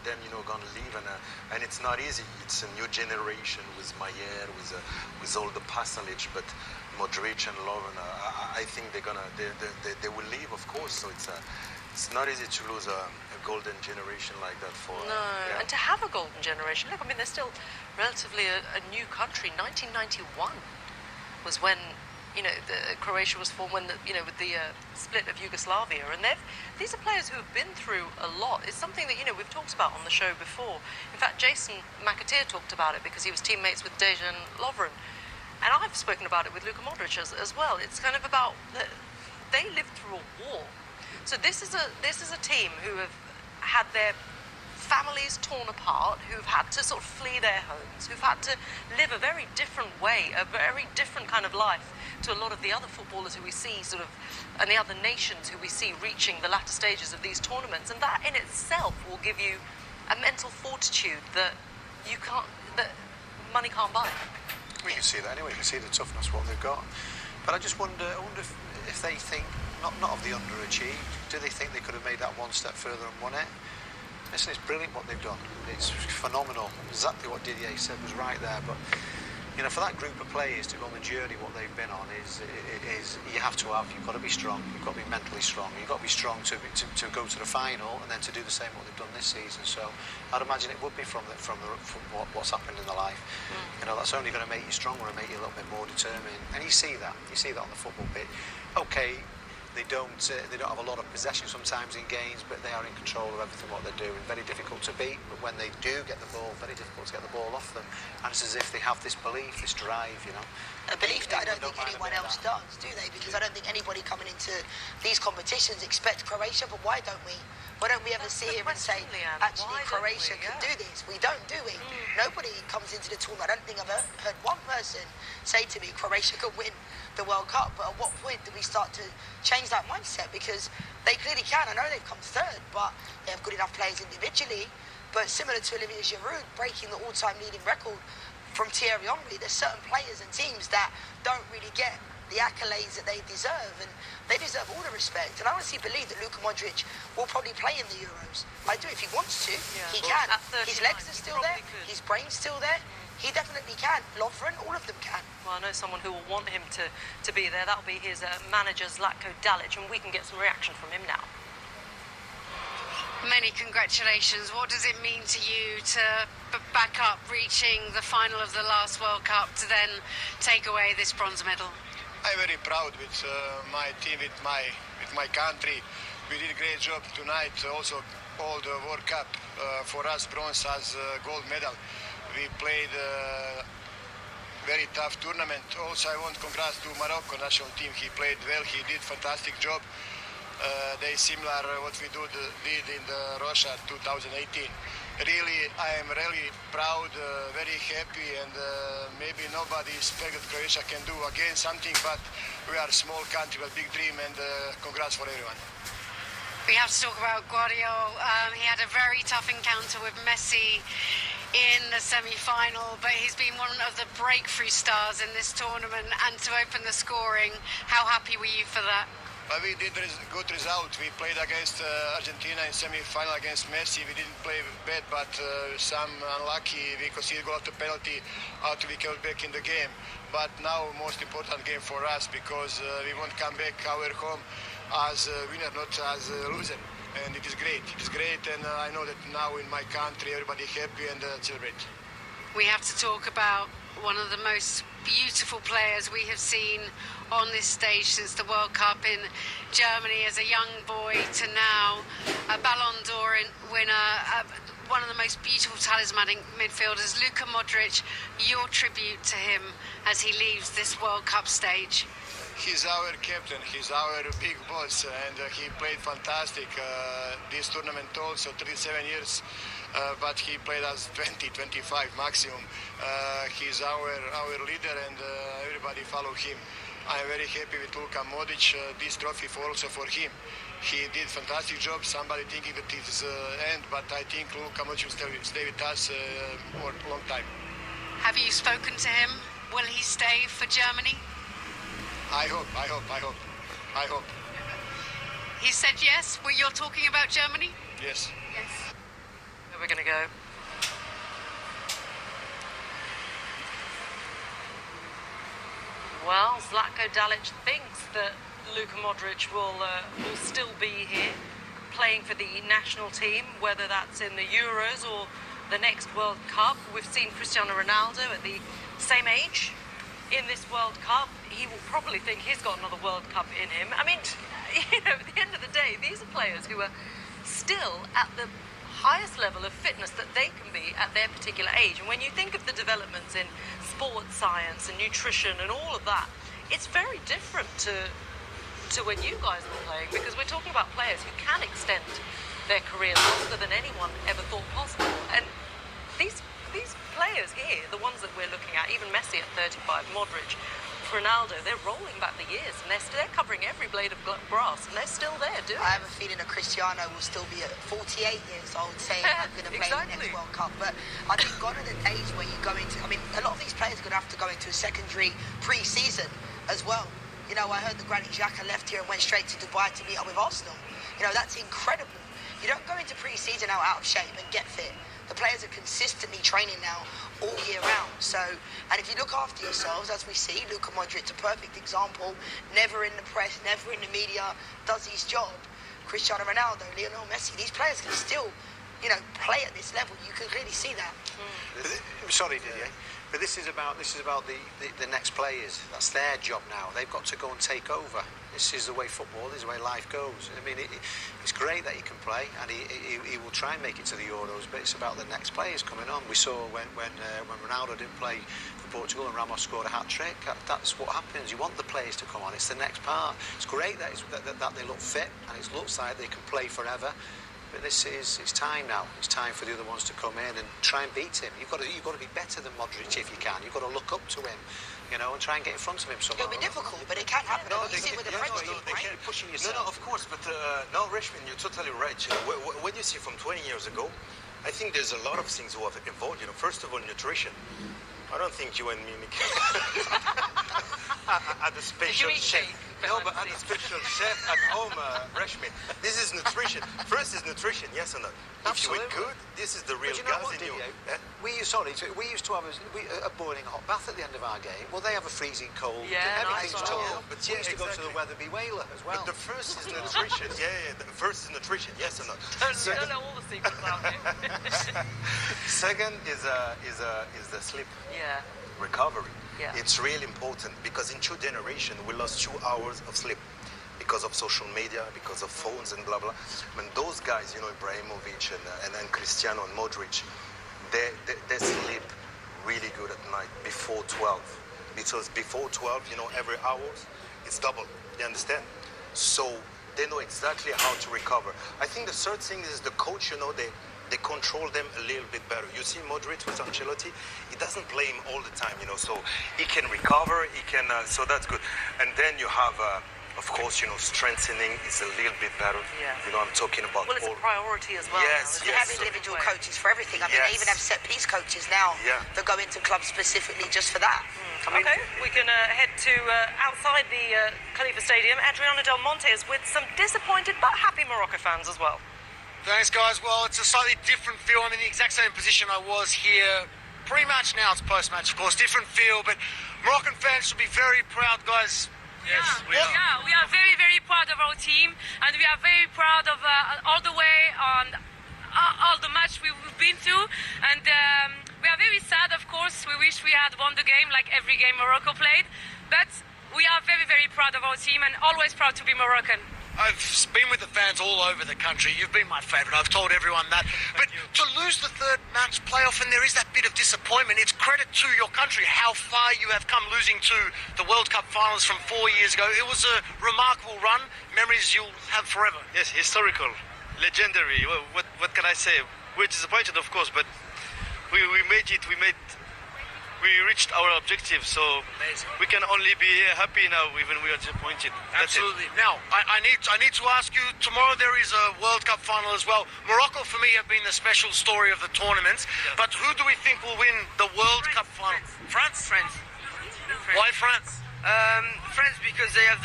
them, you know, gonna leave, and it's not easy. It's a new generation with Mayer, with all the passage, but Modric and Lovren, I think they will leave, of course. So it's not easy to lose a golden generation like that for. No, yeah. And to have a golden generation. Look, I mean, they're still relatively a new country. 1991 was when, you know, Croatia was formed, when with the split of Yugoslavia, and these are players who have been through a lot. It's something that, you know, we've talked about on the show before. In fact, Jason McAteer talked about it because he was teammates with Dejan Lovren, and I've spoken about it with Luka Modric as well. It's kind of about they lived through a war. So this is a team who have had their families torn apart, who've had to sort of flee their homes, who've had to live a very different way, a very different kind of life to a lot of the other footballers who we see sort of, and the other nations who we see reaching the latter stages of these tournaments. And that in itself will give you a mental fortitude that money can't buy. We can see that anyway. You can see the toughness, what they've got. But I wonder if they think, not of the underachieved, do they think they could have made that one step further and won it? Listen, it's brilliant what they've done. It's phenomenal. Exactly what Didier said was right there. But, you know, for that group of players to go on the journey, what they've been on is you've got to be strong. You've got to be mentally strong. You've got to be strong to go to the final and then to do the same what they've done this season. So I'd imagine it would be from what's happened in their life. You know, that's only going to make you stronger and make you a little bit more determined. And you see that on the football pitch. Okay. They don't have a lot of possession sometimes in games, but they are in control of everything what they're doing. Very difficult to beat, but when they do get the ball, very difficult to get the ball off them. And it's as if they have this belief, this drive, you know. A belief that I don't think anyone else does, do they? Because I don't think anybody coming into these competitions expects Croatia, but why don't we? Why don't we ever see him and say, actually, Croatia can do this? We don't, do we? Nobody comes into the tournament. I don't think I've heard one person say to me, Croatia could win the World Cup. But at what point do we start to change that mindset? Because they clearly can. I know they've come third, but they have good enough players individually. But similar to Olivier Giroud breaking the all-time leading record from Thierry Henry, there's certain players and teams that don't really get the accolades that they deserve, and they deserve all the respect. And I honestly believe that Luka Modric will probably play in the Euros. I do. If he wants to, he can. His legs are still there, his brain's still there. He definitely can. Lovren, all of them can. Well, I know someone who will want him to be there. That'll be his manager, Zlatko Dalic, and we can get some reaction from him now. Many congratulations. What does it mean to you to back up reaching the final of the last World Cup, to then take away this bronze medal? I'm very proud with my team, with my country. We did a great job tonight. Also, all the World Cup for us, bronze as gold medal. We played a very tough tournament. Also, I want congrats to Morocco national team. He played well. He did fantastic job. They similar what we did in the Russia 2018. Really, I am really proud, very happy, and maybe nobody expected Croatia can do again something, but we are a small country with a big dream, and congrats for everyone. We have to talk about Guardiola. He had a very tough encounter with Messi in the semi-final, but he's been one of the breakthrough stars in this tournament, and to open the scoring, how happy were you for that? We did a good result. We played against Argentina in semi-final against Messi. We didn't play bad, but some unlucky. We conceded goal after penalty, after we came back in the game. But now, most important game for us, because we want to come back our home as a winner, not as a loser. And it is great. It is great, and I know that now in my country, everybody happy and celebrate. We have to talk about one of the most beautiful players we have seen on this stage since the World Cup in Germany as a young boy to now a Ballon d'Or winner, one of the most beautiful talismanic midfielders. Luka Modric, your tribute to him as he leaves this World Cup stage. He's our captain, he's our big boss, and he played fantastic this tournament also, 37 years, but he played as 20, 25 maximum. He's our leader, and everybody follow him. I'm very happy with Luka Modric, this trophy also for him. He did fantastic job, somebody thinking that it's end, but I think Luka Modric will stay with us for a long time. Have you spoken to him? Will he stay for Germany? I hope. He said yes. Well, you're talking about Germany? Yes. Yes. We're going to go. Well, Zlatko Dalic thinks that Luka Modric will still be here, playing for the national team, whether that's in the Euros or the next World Cup. We've seen Cristiano Ronaldo at the same age in this World Cup. He will probably think he's got another World Cup in him. I mean, you know, at the end of the day, these are players who are still at the highest level of fitness that they can be at their particular age. And when you think of the developments in sports science and nutrition and all of that, it's very different to when you guys were playing, because we're talking about players who can extend their careers longer than anyone ever thought possible. And these players here, the ones that we're looking at, even Messi at 35, Modric, Ronaldo, they're rolling back the years, and they're covering every blade of grass, and they're still there doing it. I have a feeling that Cristiano will still be at 48 years old saying I'm going to play the next World Cup. But I think gone are the days where you go into, I mean, a lot of these players are going to have to go into a secondary pre-season as well. You know, I heard that Granit Xhaka left here and went straight to Dubai to meet up with Arsenal. You know, that's incredible. You don't go into pre-season out of shape and get fit. The players are consistently training now all year round. So, and if you look after yourselves, as we see, Luka Modric, a perfect example, never in the press, never in the media, does his job. Cristiano Ronaldo, Lionel Messi, these players can still, you know, play at this level. You can clearly see that. Sorry, Didier. But this is about the next players. That's their job now. They've got to go and take over. This is the way football is, the way life goes. I mean, it's great that he can play, and he will try and make it to the Euros. But it's about the next players coming on. We saw when Ronaldo didn't play for Portugal and Ramos scored a hat trick. That's what happens. You want the players to come on. It's the next part. It's great that they look fit, and it looks like they can play forever. But it's time now. It's time for the other ones to come in and try and beat him. You've got to be better than Modric if you can. You've got to look up to him, you know, and try and get in front of him somehow. It'll be difficult, but it can happen. No, you see it with the French team, they right? keep pushing yourself. No, of course, but no, Rishman, you're totally right. You know, when you see from 20 years ago, I think there's a lot of things who have evolved. You know, first of all, nutrition. I don't think you and me at the special chef. No, but at the special chef at home, Rashmi. This is nutrition. First is nutrition, yes or no? Absolutely. If you eat good, this is the real you know gas what, in you. We used to have a boiling hot bath at the end of our game. Well, they have a freezing cold. Yeah, everything's nice. cold. But we used to go to the Weatherby Whaler as well. But the first is nutrition. Yeah. The first is nutrition, yes or no? Don't know all the secrets out there. Second is the sleep. Yeah. Recovery. Yeah. It's really important because in 2 generations we lost 2 hours of sleep because of social media, because of phones and blah blah. I mean, those guys, you know, Ibrahimovic and Cristiano and Modric, they sleep really good at night before 12, because before 12, you know, every hour it's double. You understand? So they know exactly how to recover. I think the third thing is the coach. You know, they control them a little bit better. You see Modric with Ancelotti, he doesn't play him all the time, you know, so he can recover, so that's good. And then you have, of course, you know, strengthening is a little bit better. Yeah. You know, I'm talking about Well, it's a priority as well. Yes, now, They have individual coaches for everything. I mean, they even have set-piece coaches now that go into clubs specifically just for that. Okay, we can head to outside the Khalifa Stadium. Adriano Del Monte is with some disappointed but happy Morocco fans as well. Thanks, guys. Well, it's a slightly different feel. I'm in the exact same position I was here pre-match. Now it's post-match, of course. Different feel, but Moroccan fans should be very proud, guys. Yes, we are very, very proud of our team, and we are very proud of all the way on all the match we've been through. And we are very sad, of course. We wish we had won the game like every game Morocco played. But we are very, very proud of our team and always proud to be Moroccan. I've been with the fans all over the country. You've been my favourite. I've told everyone that. But to lose the third match playoff, and there is that bit of disappointment, it's credit to your country how far you have come, losing to the World Cup finals from 4 years ago. It was a remarkable run. Memories you'll have forever. Yes, historical, legendary. What can I say? We're disappointed, of course, but we made it. We reached our objective, so we can only be happy now, even we are disappointed. That's Absolutely. It. Now, I need to ask you, tomorrow there is a World Cup final as well. Morocco, for me, have been the special story of the tournament. Yeah. But who do we think will win the World Cup final? France? Why France? France, because they have,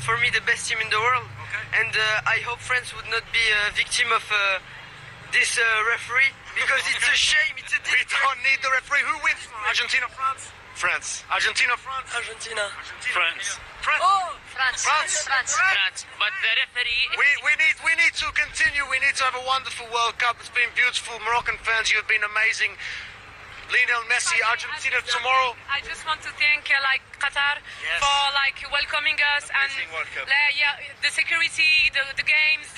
for me, the best team in the world. Okay. And I hope France would not be a victim of this referee because it's a shame. It's a We don't need the referee. Who wins? Argentina, France? France. Argentina, France? Argentina. France. France. Oh, France. France. But the referee... We need to continue. We need to have a wonderful World Cup. It's been beautiful. Moroccan fans, you've been amazing. Lionel Messi, Argentina tomorrow. I just want to thank Qatar for welcoming us and the security, the games,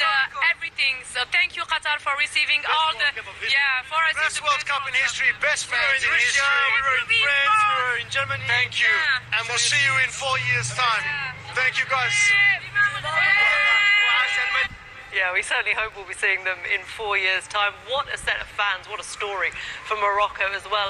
everything. So thank you Qatar for receiving all the for us. Best World Cup in history, best fans in history. We were in France, we were in Germany. Thank you, and we'll see you in 4 years' time. Thank you guys. Yeah, we certainly hope we'll be seeing them in 4 years' time. What a set of fans, what a story for Morocco as well.